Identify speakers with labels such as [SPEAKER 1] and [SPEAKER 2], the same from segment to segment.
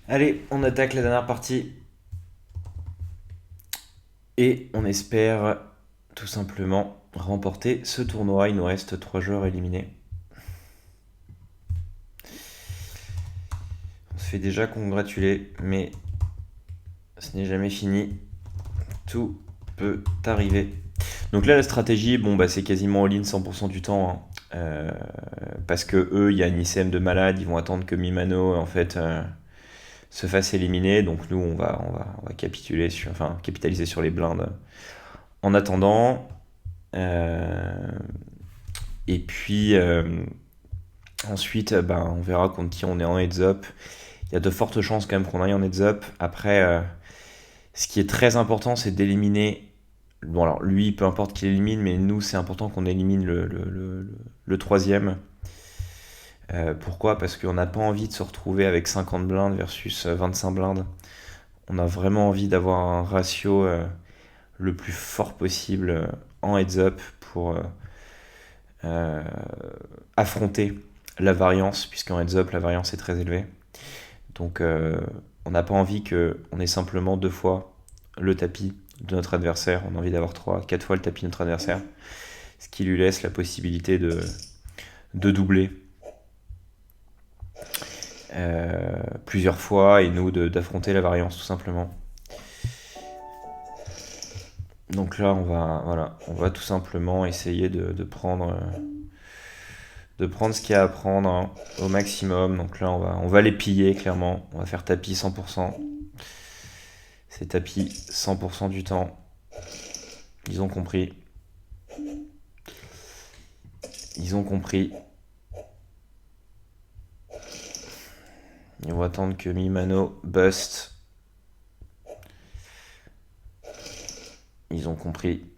[SPEAKER 1] Allez, on attaque la dernière partie et on espère tout simplement remporter ce tournoi. Il nous reste 3 joueurs éliminés. On se fait déjà congratuler, mais ce n'est jamais fini. Tout peut arriver. Donc là, la stratégie, bon, bah, c'est quasiment all-in 100% du temps, hein. Parce que eux, il y a une ICM de malade, ils vont attendre que Mimano en fait se fasse éliminer. Donc nous, on va capitaliser sur les blindes en attendant. Euh, et puis ensuite, ben, on verra contre qui on est en heads up. Il y a de fortes chances quand même qu'on aille en heads up. Après, ce qui est très important, c'est d'éliminer. Bon, alors lui, peu importe qui élimine, mais nous, c'est important qu'on élimine le troisième. Pourquoi? Parce qu'on n'a pas envie de se retrouver avec 50 blindes versus 25 blindes. On a vraiment envie d'avoir un ratio le plus fort possible en heads up pour euh, affronter la variance, puisqu'en heads up, la variance est très élevée. Donc on n'a pas envie qu'on ait simplement 2 fois le tapis de notre adversaire. On a envie d'avoir 3, 4 fois le tapis de notre adversaire, ce qui lui laisse la possibilité de doubler plusieurs fois et nous d'affronter la variance tout simplement. Donc là, on va tout simplement essayer de prendre ce qu'il y a à prendre, hein, au maximum. Donc là, on va les piller clairement. On va faire tapis 100%. C'est tapis 100% du temps. Ils ont compris. Ils ont compris. Ils vont attendre que Mimano bust. Ils ont compris.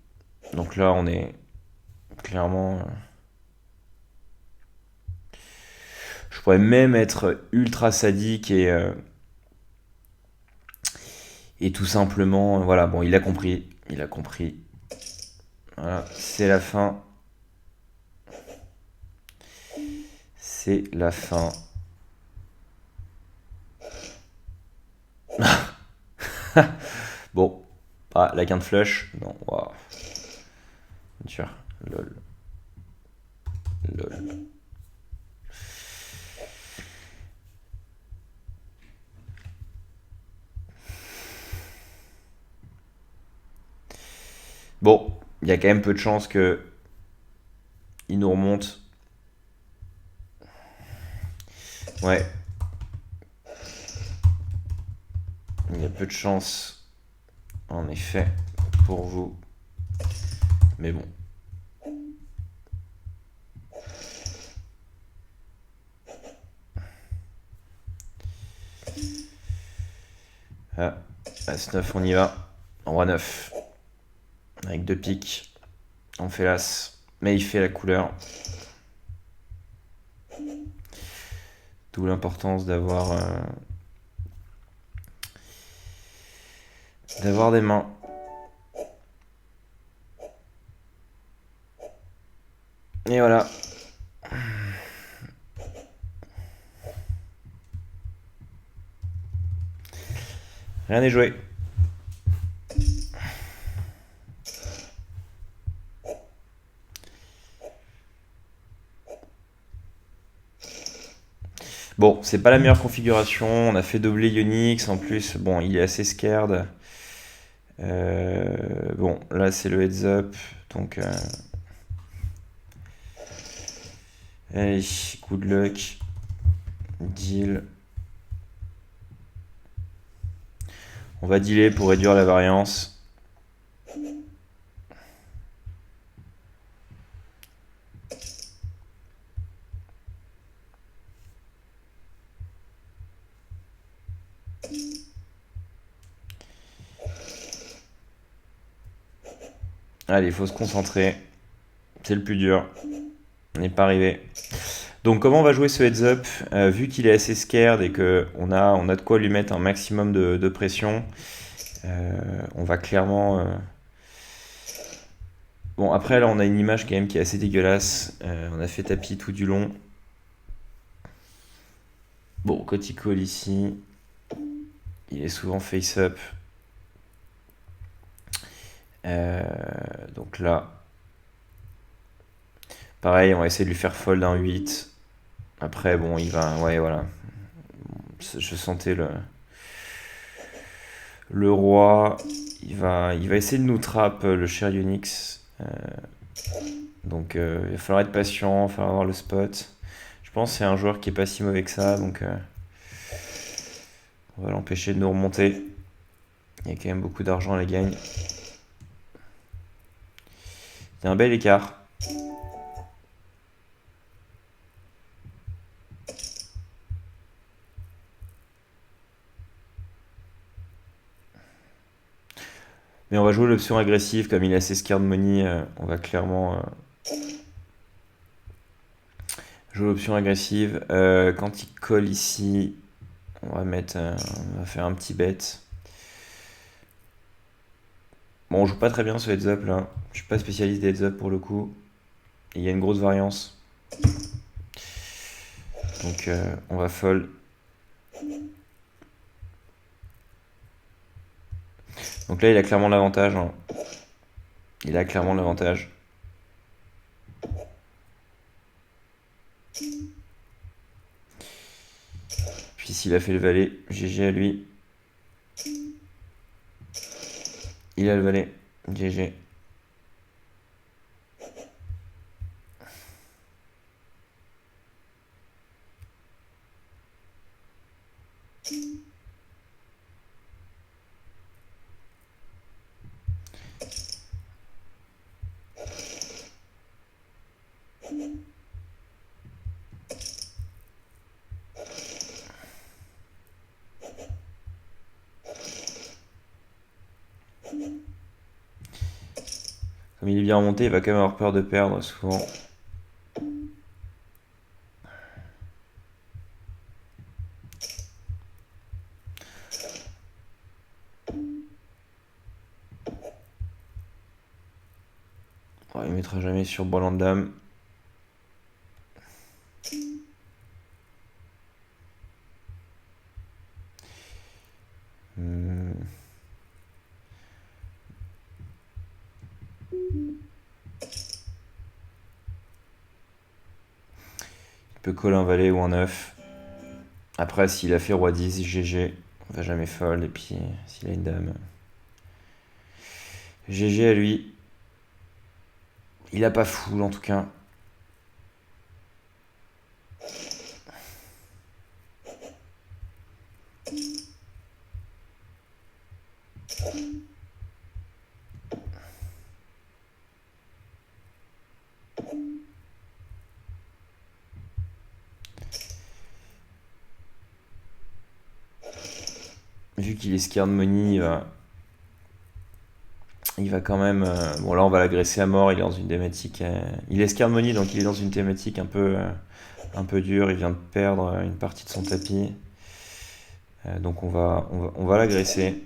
[SPEAKER 1] Donc là, on est clairement. Je pourrais même être ultra sadique et tout simplement. Voilà, bon, il a compris. Il a compris. Voilà, c'est la fin. C'est la fin. Bon, ah, la quinte flush. Non, waouh. Dur. Lol. Lol. Bon, il y a quand même peu de chances que il nous remonte. Ouais, il y a peu de chances, en effet, pour vous. Mais bon. Ah, As-9, on y va. Roi 9. Avec 2 piques. On fait l'As. Mais il fait la couleur. D'où l'importance d'avoir des mains. Et voilà. Rien n'est joué. Bon, c'est pas la meilleure configuration. On a fait doubler Ionix. En plus, bon, il est assez scared. Bon, là, c'est le heads up. Donc, allez, good luck. Deal. On va dealer pour réduire la variance. Allez, il faut se concentrer. C'est le plus dur. On n'est pas arrivé. Donc comment on va jouer ce heads up? Vu qu'il est assez scared et on a de quoi lui mettre un maximum de pression, on va clairement... Bon, après là on a une image quand même qui est assez dégueulasse. On a fait tapis tout du long. Bon, Coty Call ici. Il est souvent face-up. Donc là, pareil, on va essayer de lui faire fold un 8. Après, bon, il va... Ouais, voilà. Je sentais le roi. Il va essayer de nous trap le cher Unix. Donc il va falloir être patient, il va falloir avoir le spot. Je pense que c'est un joueur qui est pas si mauvais que ça, donc on va l'empêcher de nous remonter. Il y a quand même beaucoup d'argent à la gagne. Il y a un bel écart. Mais on va jouer l'option agressive, comme il est assez scared money, on va clairement jouer l'option agressive. Quand il colle ici, on va faire un petit bet. Bon, on joue pas très bien ce heads up là. Je suis pas spécialiste des heads up pour le coup. Et il y a une grosse variance. Donc on va fold. Donc là, il a clairement l'avantage. Hein. Il a clairement l'avantage. Puis s'il a fait le valet, GG à lui. Il a le valet, GG. Comme il est bien remonté, il va quand même avoir peur de perdre souvent. Oh, il mettra jamais sur Brelan de dame. Il peut coller un valet ou un 9. Après, s'il a fait roi 10, GG. On va jamais fold. Et puis, s'il a une dame, GG à lui. Il a pas full en tout cas. Vu qu'il est scared money, il va quand même... bon là on va l'agresser à mort, il est dans une thématique... il est scared money donc il est dans une thématique un peu dure, il vient de perdre une partie de son tapis. Donc on va l'agresser,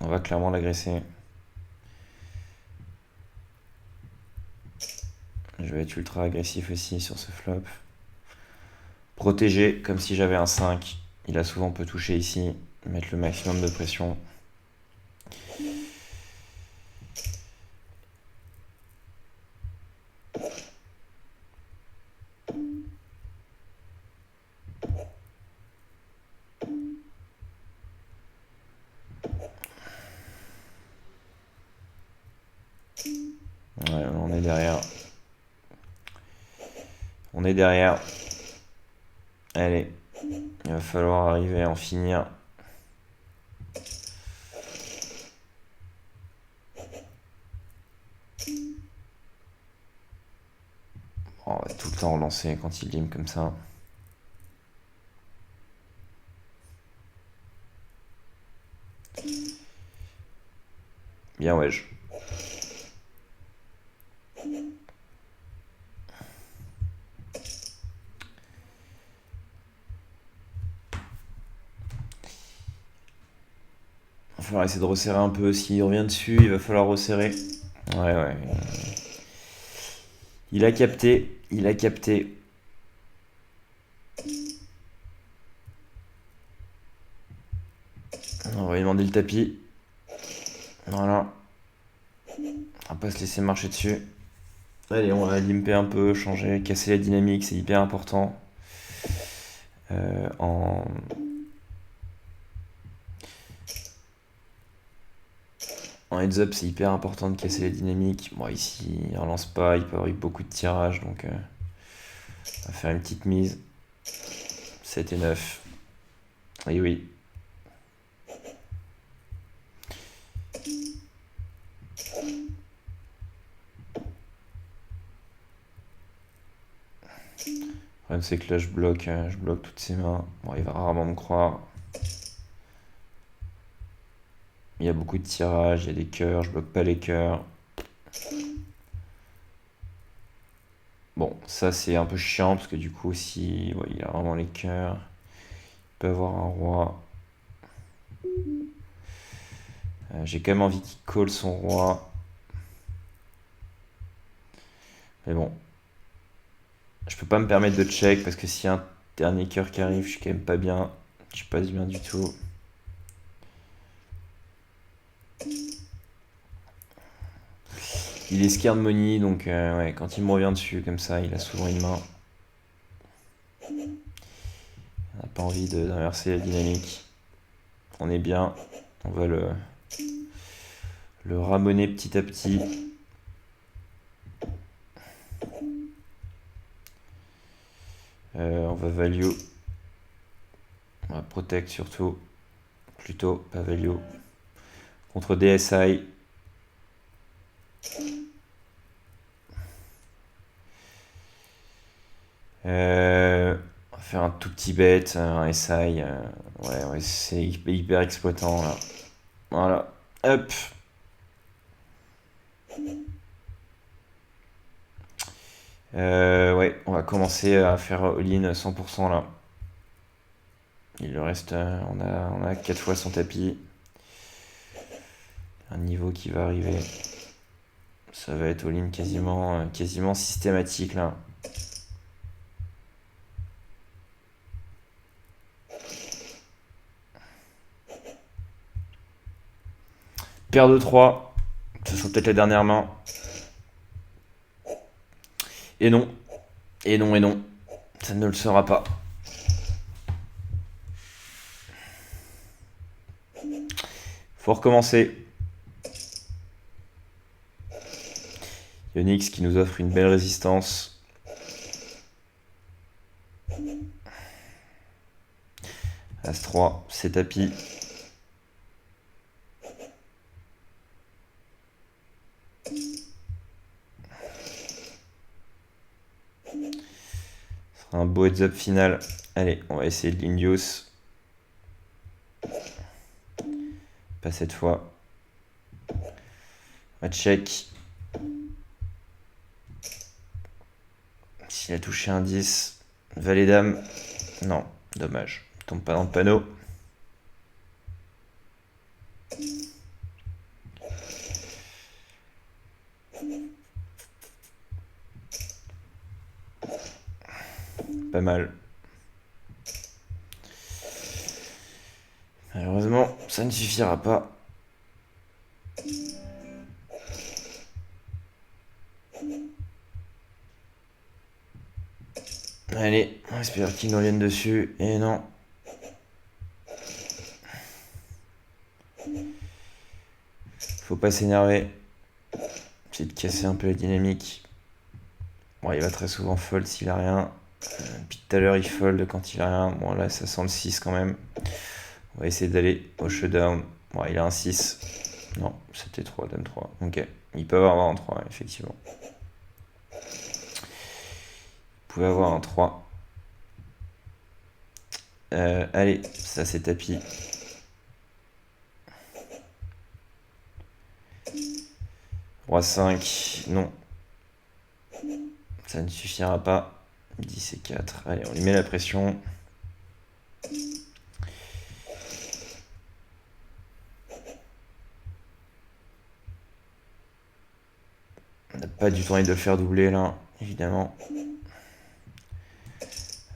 [SPEAKER 1] on va clairement l'agresser. Je vais être ultra agressif aussi sur ce flop. Protéger comme si j'avais un 5, il a souvent peut toucher ici, mettre le maximum de pression. Ouais, on est derrière. On est derrière. Allez, il va falloir arriver à en finir. On va tout le temps relancer quand il lime comme ça. Bien wesh. Il va falloir essayer de resserrer un peu. S'il revient dessus, il va falloir resserrer. Ouais. Il a capté. Il a capté. On va lui demander le tapis. Voilà. On va pas se laisser marcher dessus. Allez, on va limper un peu, changer, casser la dynamique, c'est hyper important. En heads up, c'est hyper important de casser la dynamique. Bon, ici, il relance pas, il peut avoir eu beaucoup de tirages, donc on va faire une petite mise. 7 et 9. Et oui. Le problème, c'est que là, je bloque toutes ses mains. Bon, il va rarement me croire. Il y a beaucoup de tirages, il y a des cœurs, je bloque pas les cœurs. Bon, ça c'est un peu chiant parce que du coup, si ouais, il a vraiment les cœurs, il peut avoir un roi. J'ai quand même envie qu'il call son roi. Mais bon, je peux pas me permettre de check parce que s'il y a un dernier cœur qui arrive, je suis quand même pas bien. Je suis pas bien du tout. Il est scared money, donc ouais, quand il me revient dessus comme ça, il a souvent une main. On n'a pas envie d'inverser la dynamique. On est bien. On va le ramoner petit à petit. On va value. On va protect surtout. Plutôt, pas value. Contre DSI. On va faire un tout petit bet, un SI. Ouais, c'est hyper exploitant là. Voilà. Hop. Ouais, on va commencer à faire all-in 100% là. Il reste, on a 4 fois son tapis. Un niveau qui va arriver. Ça va être all-in quasiment systématique là. Paire de 3. Ce sera peut-être la dernière main. Et non. Et non, et non. Ça ne le sera pas. Faut recommencer. Onyx qui nous offre une belle résistance. As-3, c'est tapis. Ce sera un beau heads-up final. Allez, on va essayer de l'indius. Pas cette fois. On va check. S'il a touché un 10. Valet dame. Non, dommage. Il tombe pas dans le panneau. Pas mal. Malheureusement, ça ne suffira pas. Allez, on espère qu'ils nous reviennent dessus. Et non. Faut pas s'énerver. C'est de casser un peu la dynamique. Bon, il va très souvent fold s'il a rien. Puis tout à l'heure, il fold quand il a rien. Bon, là, ça sent le 6 quand même. On va essayer d'aller au showdown. Bon, il a un 6. Non, c'était 3, dame 3. Ok. Il peut avoir un 3, effectivement. Il pouvait avoir un 3. Allez, ça c'est tapis. Roi 5, non. Ça ne suffira pas. 10 et 4. Allez, on lui met la pression. On n'a pas du tout envie de le faire doubler là, évidemment.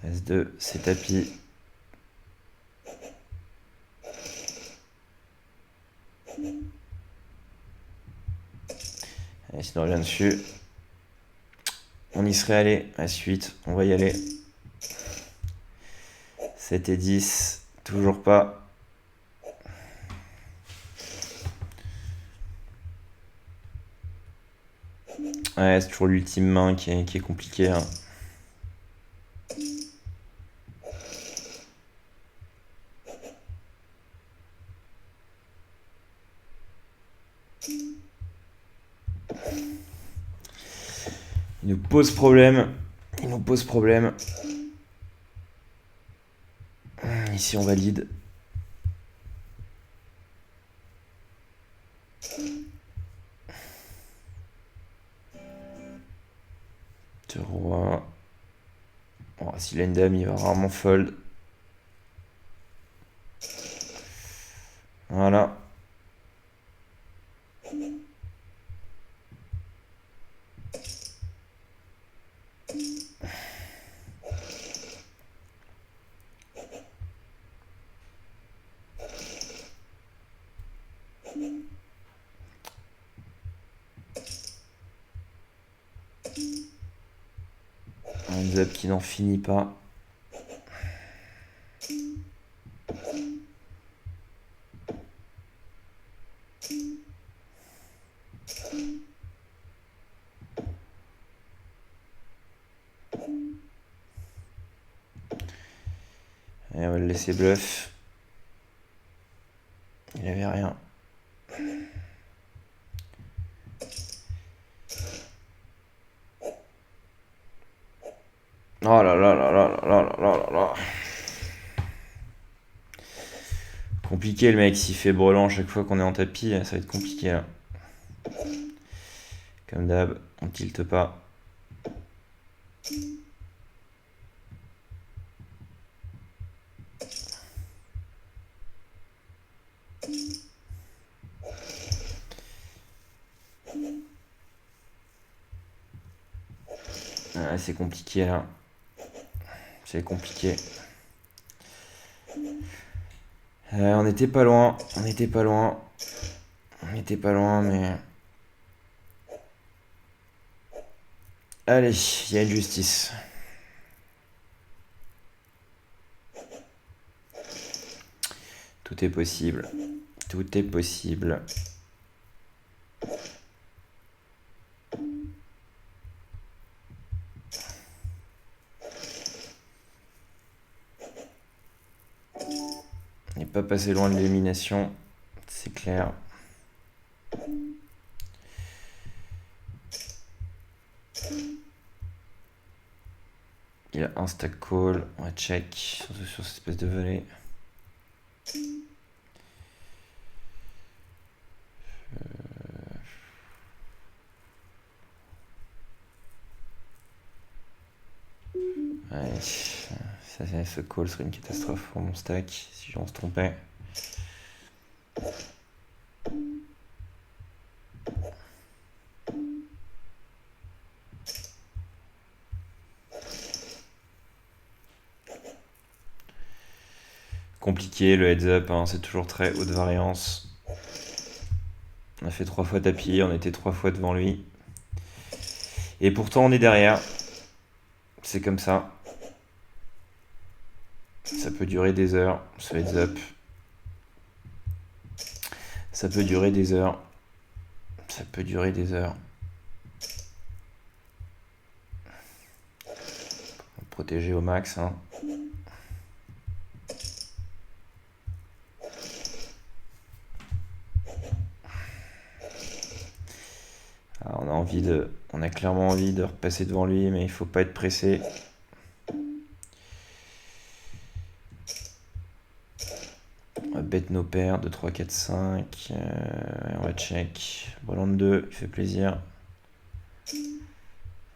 [SPEAKER 1] S2, c'est tapis. Allez, sinon on revient dessus. On y serait allé à suite. On va y aller. 7 et 10. Toujours pas. Ouais, c'est toujours l'ultime main qui est compliquée. Hein. Il nous pose problème. Il nous pose problème. Ici, on valide. Deux rois. Bon, s'il a une dame, il va rarement fold. Voilà. Un zap qui n'en finit pas. Et on va le laisser bluff. Il n'y avait rien. Oh là là là là là là là là là. Compliqué le mec, s'il fait brelan chaque fois qu'on est en tapis, ça va être compliqué là. Comme d'hab, on tilte pas. Ah, c'est compliqué là. C'est compliqué. On n'était pas loin. On n'était pas loin. On n'était pas loin, mais... Allez, il y a une justice. Tout est possible. Tout est possible. On n'est pas passé loin de l'élimination, c'est clair. Il a un stack call, on va check sur cette espèce de volée. Ouais, ce call serait une catastrophe pour mon stack si on se trompait. Compliqué le heads up, hein, c'est toujours très haute variance. On a fait 3 fois tapis, on était 3 fois devant lui. Et pourtant on est derrière. C'est comme ça. Ça peut durer des heures, ce heads up. Ça peut durer des heures. Ça peut durer des heures. Protéger au max. Hein. Alors, on a clairement envie de repasser devant lui, mais il faut pas être pressé. On va bet nos paires, 2, 3, 4, 5. On va check. Brelan de 2, il fait plaisir.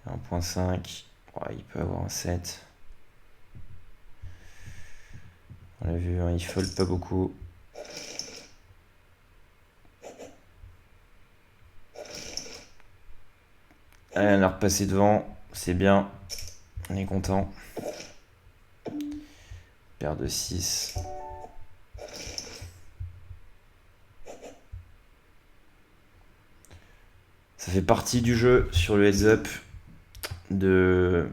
[SPEAKER 1] 1.5. Ouais, il peut avoir un 7. On l'a vu, hein, il fold pas beaucoup. Allez, on a repassé devant, c'est bien. On est content. Paire de 6. Ça fait partie du jeu sur le heads up de...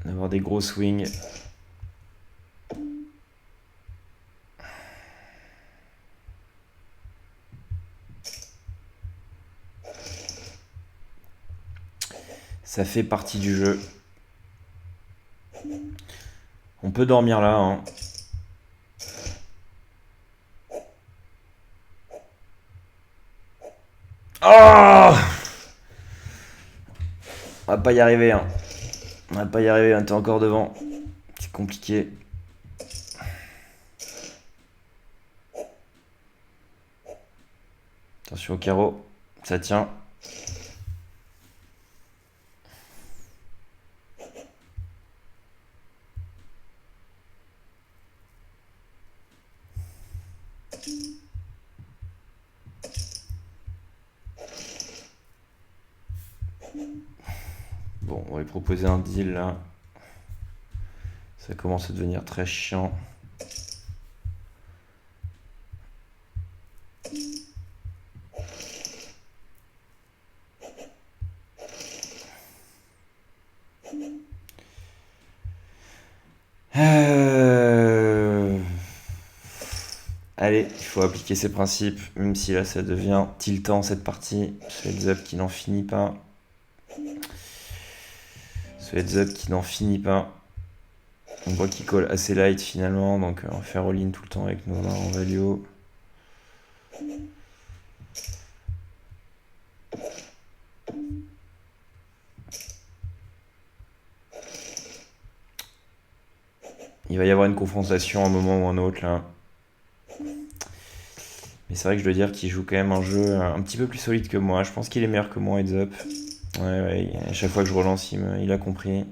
[SPEAKER 1] d'avoir des gros swings. Ça fait partie du jeu. On peut dormir là, hein. Oh, on va pas y arriver, hein. On va pas y arriver, hein. T'es encore devant. C'est compliqué. Attention au carreau. Ça tient. Bon, on va lui proposer un deal là. Ça commence à devenir très chiant. Allez, il faut appliquer ses principes, même si là ça devient tiltant cette partie. Ce heads up qui n'en finit pas. Ce heads up qui n'en finit pas. On voit qu'il colle assez light finalement, donc on va faire all-in tout le temps avec nos mains en value. Il va y avoir une confrontation à un moment ou un autre là. Mais c'est vrai que je dois dire qu'il joue quand même un jeu un petit peu plus solide que moi. Je pense qu'il est meilleur que moi heads up. Ouais, à chaque fois que je relance, il a compris.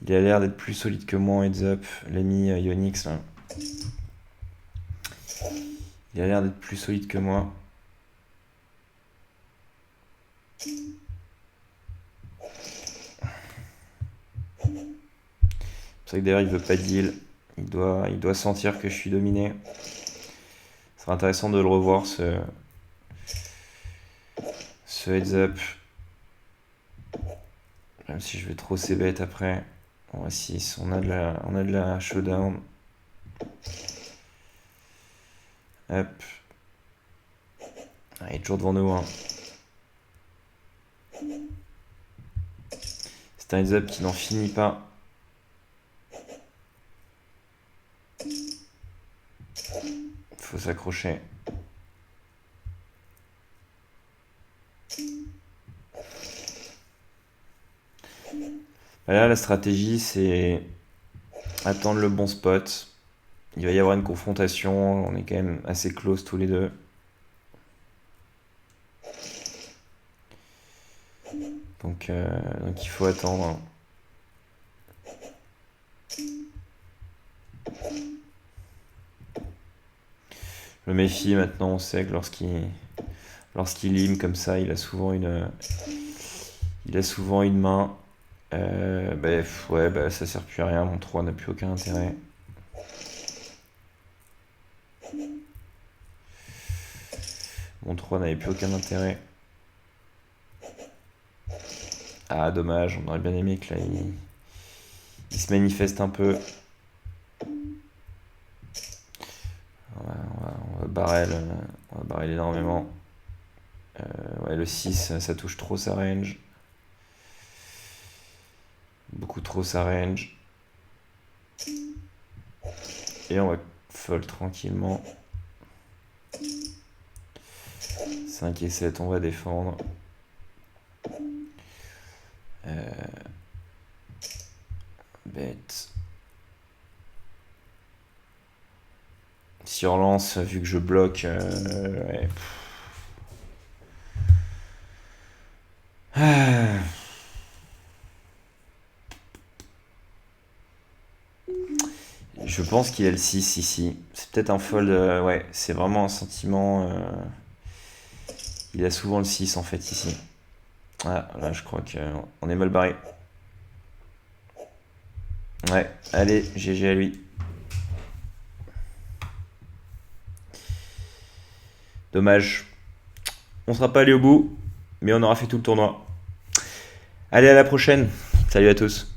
[SPEAKER 1] Il a l'air d'être plus solide que moi en heads up, l'ami Yonix là. Il a l'air d'être plus solide que moi. C'est vrai que d'ailleurs il veut pas deal. Il doit sentir que je suis dominé. Ce sera intéressant de le revoir ce heads up. Même si je vais trop ses bêtes après. On va 6, on a de la showdown. Hop. Ah, il est toujours devant nous. Hein. C'est un heads up qui n'en finit pas. Faut s'accrocher. Là, la stratégie, c'est attendre le bon spot. Il va y avoir une confrontation. On est quand même assez close tous les deux. Donc il faut attendre. Je me méfie maintenant. On sait que lorsqu'il lime comme ça, il a souvent une main. Ça sert plus à rien. Mon 3 n'a plus aucun intérêt. Mon 3 n'avait plus aucun intérêt. Ah, dommage, on aurait bien aimé que là, il se manifeste un peu. On va barrel énormément. Ouais, le 6, ça touche trop sa range. Beaucoup trop sa range. Et on va fold tranquillement. 5 et 7, on va défendre. Bête. Sur lance, vu que je bloque, ouais. Je pense qu'il a le 6 ici. C'est peut-être un fold. Ouais, c'est vraiment un sentiment. Il a souvent le 6 en fait ici. Ah, là, je crois qu'on est mal barré. Ouais, allez, GG à lui. Dommage. On sera pas allé au bout, mais on aura fait tout le tournoi. Allez, à la prochaine. Salut à tous.